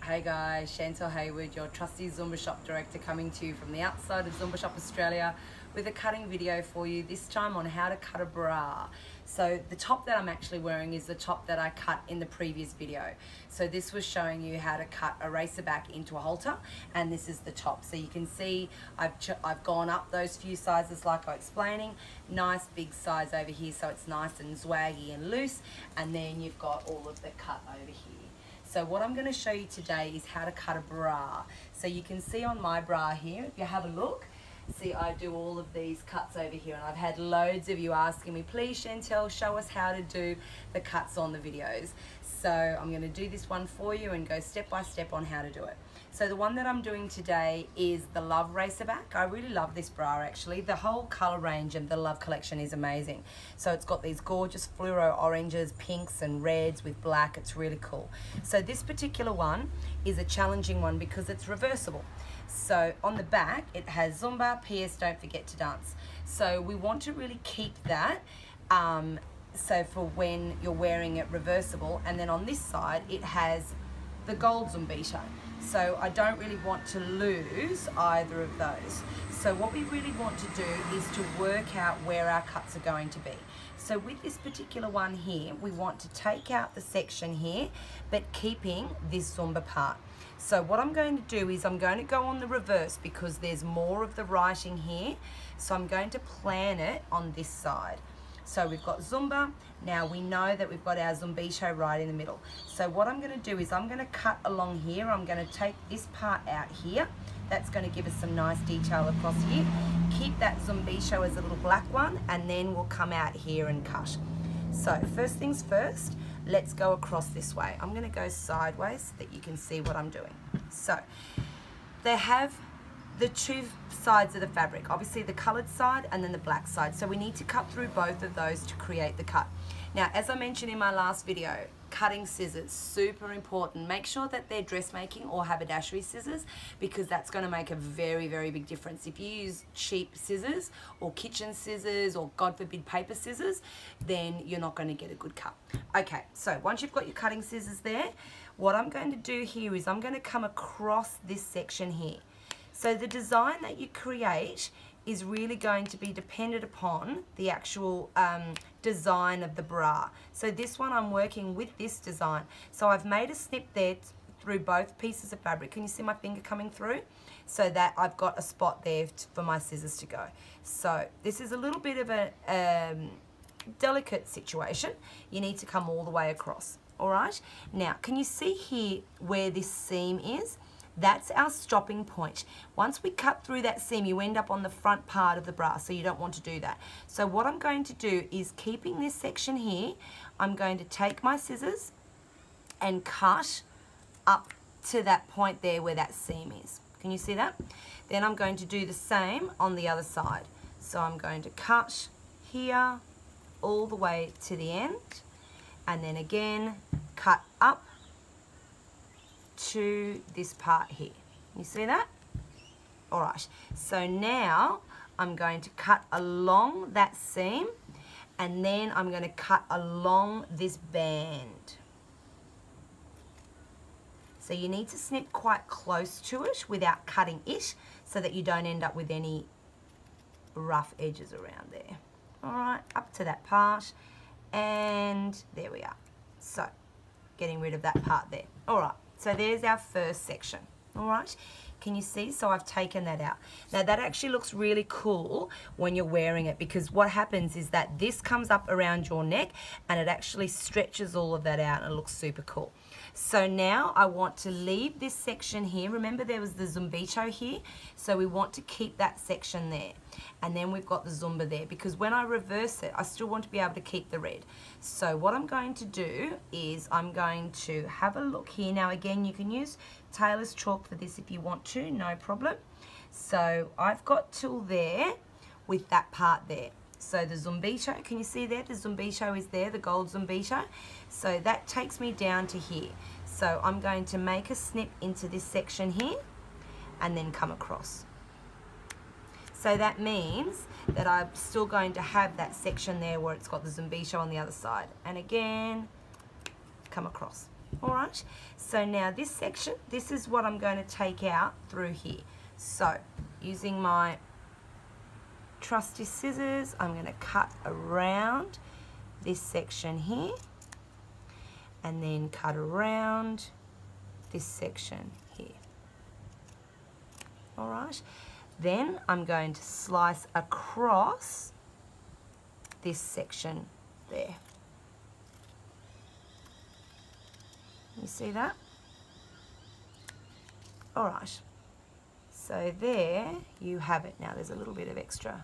Hey guys, Chantal Hayward, your trusty Zumbashop director, coming to you from the outside of Zumbashop Australia with a cutting video for you, this time on how to cut a bra. So the top that I'm actually wearing is the top that I cut in the previous video. So this was showing you how to cut a racer back into a halter, and this is the top. So you can see I've gone up those few sizes like I was explaining. Nice big size over here, so it's nice and swaggy and loose, and then you've got all of the cut over here. So what I'm going to show you today is how to cut a bra. So you can see on my bra here, if you have a look, see I do all of these cuts over here, and I've had loads of you asking me, please Chantal, show us how to do the cuts on the videos. So I'm going to do this one for you and go step by step on how to do it. So the one that I'm doing today is the Love Racerback. I really love this bra actually. The whole colour range of the Love collection is amazing. So it's got these gorgeous fluoro oranges, pinks and reds with black. It's really cool. So this particular one is a challenging one because it's reversible. So on the back it has Zumba, PS, don't forget to dance. So we want to really keep that so for when you're wearing it reversible, and then on this side it has the gold Zumbito. So I don't really want to lose either of those. So what we really want to do is to work out where our cuts are going to be. So with this particular one here, we want to take out the section here, but keeping this Zumba part. So what I'm going to do is I'm going to go on the reverse because there's more of the writing here. So I'm going to plan it on this side. So we've got Zumba. Now we know that we've got our Zumbito right in the middle. So what I'm going to do is I'm going to cut along here. I'm going to take this part out here. That's going to give us some nice detail across here. Keep that Zumbito as a little black one, and then we'll come out here and cut. So first things first, let's go across this way. I'm going to go sideways so that you can see what I'm doing. So they have the two sides of the fabric, obviously the coloured side and then the black side. So we need to cut through both of those to create the cut. Now, as I mentioned in my last video, cutting scissors, super important. Make sure that they're dressmaking or haberdashery scissors, because that's going to make a very, very big difference. If you use cheap scissors or kitchen scissors or God forbid paper scissors, then you're not going to get a good cut. Okay, so once you've got your cutting scissors there, what I'm going to do here is I'm going to come across this section here. So the design that you create is really going to be dependent upon the actual design of the bra. So this one I'm working with this design. So I've made a snip there through both pieces of fabric. Can you see my finger coming through? So that I've got a spot there for my scissors to go. So this is a little bit of a delicate situation. You need to come all the way across. All right. Now, can you see here where this seam is? That's our stopping point. Once we cut through that seam, you end up on the front part of the bra, so you don't want to do that. So what I'm going to do is, keeping this section here, I'm going to take my scissors and cut up to that point there where that seam is. Can you see that? Then I'm going to do the same on the other side. So I'm going to cut here all the way to the end, and then again cut up to this part here. You see that? All right, so now I'm going to cut along that seam, and then I'm going to cut along this band. So you need to snip quite close to it without cutting it, so that you don't end up with any rough edges around there. All right, up to that part, and there we are. So getting rid of that part there. All right. So there's our first section, all right? Can you see? So I've taken that out. Now that actually looks really cool when you're wearing it, because what happens is that this comes up around your neck and it actually stretches all of that out and it looks super cool. So now I want to leave this section here. Remember there was the Zumbito here? So we want to keep that section there. And then we've got the Zumba there, because when I reverse it, I still want to be able to keep the red. So what I'm going to do is I'm going to have a look here. Now again, you can use tailor's chalk for this if you want to, no problem. So I've got till there with that part there. So the Zumbito, can you see there? The Zumbito is there, the gold Zumbito. So that takes me down to here. So I'm going to make a snip into this section here and then come across. So that means that I'm still going to have that section there where it's got the Zumbito on the other side. And again, come across. All right, so now this section, this is what I'm going to take out through here. So using my trusty scissors, I'm going to cut around this section here and then cut around this section here. All right, then I'm going to slice across this section there. You see that? All right, so there you have it. Now there's a little bit of extra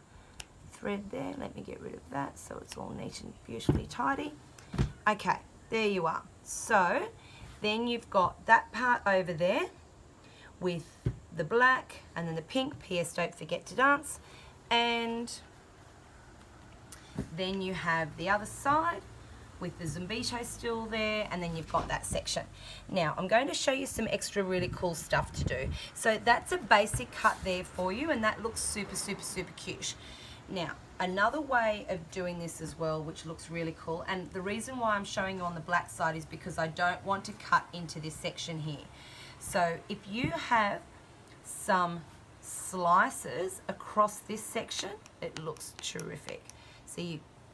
thread there. Let me get rid of that so it's all neat and beautifully tidy. Okay, there you are. So then you've got that part over there with the black and then the pink, P.S. Don't forget to dance, and then you have the other side with the Zumbito still there, and then you've got that section. Now I'm going to show you some extra really cool stuff to do. So that's a basic cut there for you, and that looks super, super, super cute. Now another way of doing this as well, which looks really cool, and the reason why I'm showing you on the black side is because I don't want to cut into this section here. So if you have some slices across this section, it looks terrific. So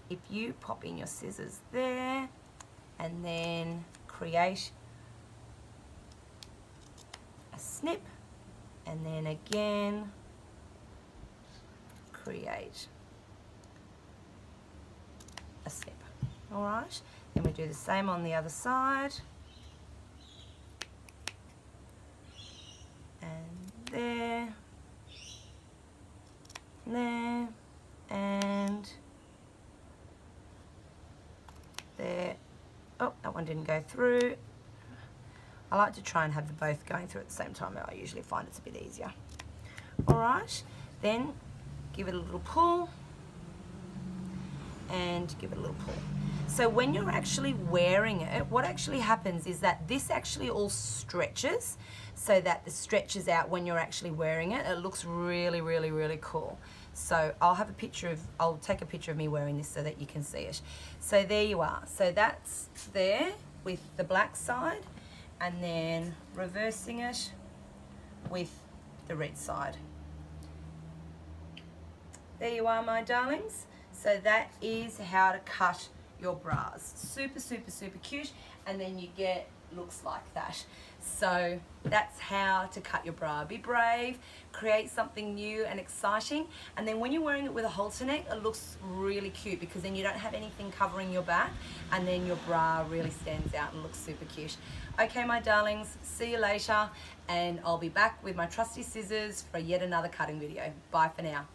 if you pop in your scissors there and then create a snip, and then again create a snip. All right, then we do the same on the other side, and there, and there. Oh, that one didn't go through. I like to try and have them both going through at the same time. I usually find it's a bit easier. All right, then give it a little pull and give it a little pull. So when you're actually wearing it, what actually happens is that this actually all stretches, so that the stretches out when you're actually wearing it. It looks really, really, really cool. So I'll take a picture of me wearing this so that you can see it. So there you are. So that's there with the black side, and then reversing it with the red side. There you are, my darlings. So that is how to cut your bras. Super, super, super cute. And then you get looks like that. So that's how to cut your bra. Be brave, create something new and exciting, and then when you're wearing it with a halter neck, it looks really cute because then you don't have anything covering your back, and then your bra really stands out and looks super cute. Okay, my darlings, see you later, and I'll be back with my trusty scissors for yet another cutting video. Bye for now.